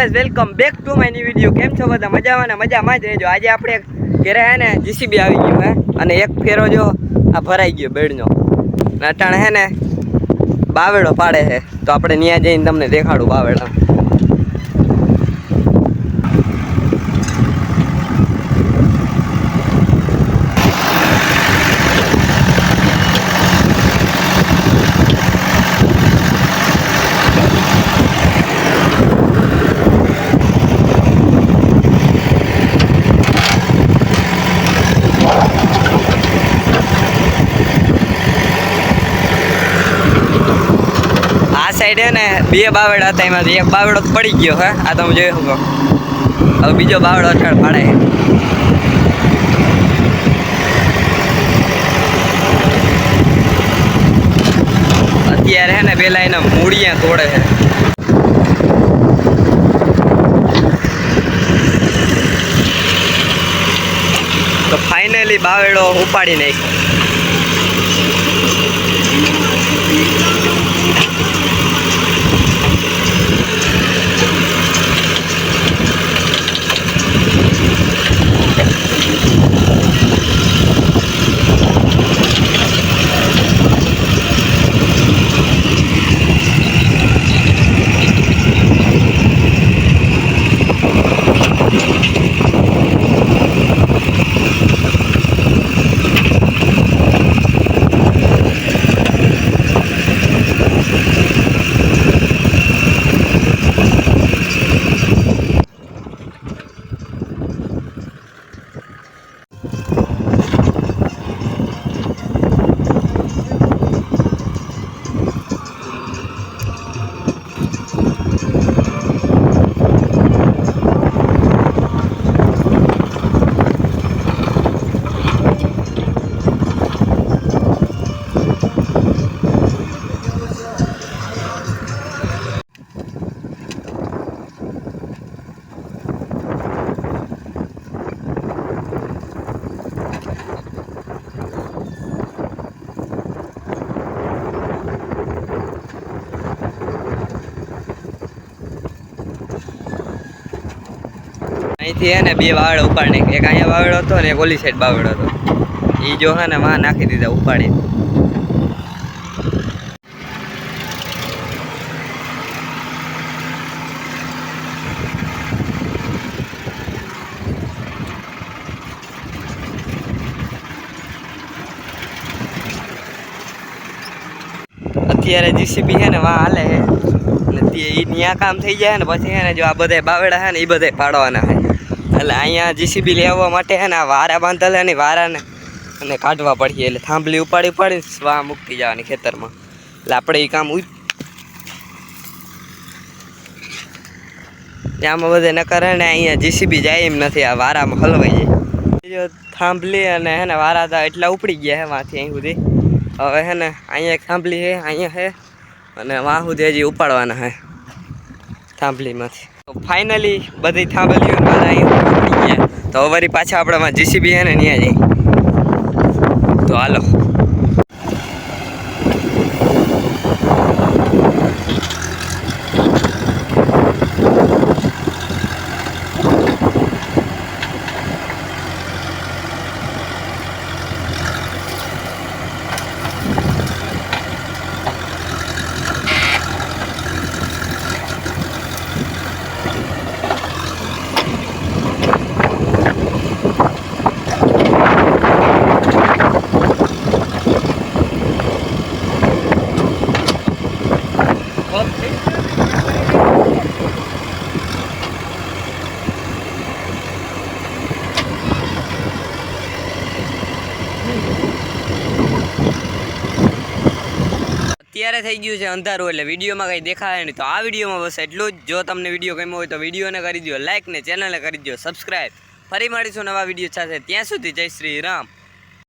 Guys welcome back to my new video. કેમ છો બધા? મજામાં ને મજામાં જ રહેજો। આજે આપણે ઘરે હે ને જીસીબી આવી ગયું હે અને એક ફેરો જો આ ભરાઈ ગયો બેડનો અટાણે હે ને બાવેડો પાડે છે, તો આપણે ત્યાં જઈને તમને દેખાડું બાવેડા। साइड है ने बे बावेड़ा था, एमांथी एक बावेड़ो पड़ी गयो है। आ तमे जोई શકો। હવે બીજો બાવેડો અઠાડ પાડે છે। અત્યારે હે ને પેલા એના મૂળિયા તોડે છે। તો ફાઇનલી બાવેડો ઉપાડી નાખ્યો। અહીંથી હે ને બે બાવેડા ઉપાડી નાખી। એક અહીંયા બાવેડો હતો ને એક ઓલી સાઈડ બાવેડો હતો। એ જો હે ને માં નાખી દીધા ઉપાડી। અત્યારે જીસીબી હે ને વાં હાલે છે ને ત્યાં કામ થઈ જાય ને પછી હે ને જો આ બધા બાવેડા હે ને એ બધા પાડવાના છે। એટલે અહીંયા જીસીબી લેવા માટે હે ને આ વારા બાંધેલ હે ને વારાને અને કાઢવા પડશે। એટલે થાંભલી ઉપાડી વાં મૂકી જવાની ખેતરમાં। એટલે આપણે એ કામ ત્યાંમાં બધે ન કરે ને અહીંયા જીસીબી જાય એમ નથી, આ વારામાં હલવાઈ જાય। થાંભલી અને હે ને વારા હતા એટલા ઉપડી ગયા હે વાંથી અહીં સુધી। હવે હે ને અહીંયા એક થાંભલી છે, અહીંયા છે અને વાં સુધી હજી ઉપાડવાના છે થાંભલીમાંથી। તો ફાઇનલી બધી થાંભલીઓ અહીં ઉપડી ગયા। તો વળી પાછા આપણામાં જીસીબી છે ને ત્યાં જઈ। તો હાલો। અત્યારે થઈ ગયું છે અંધારું, એટલે વિડીયોમાં કંઈ દેખાય નહીં। તો આ વિડીયોમાં બસ એટલું જ। જો તમને વિડીયો ગમ્યો હોય તો વિડીયોને કરી દો લાઇક ને ચેનલને કરી દો સબસ્ક્રાઈબ। ફરી મળીશું નવા વિડીયો સાથે, ત્યાં સુધી જય શ્રી રામ।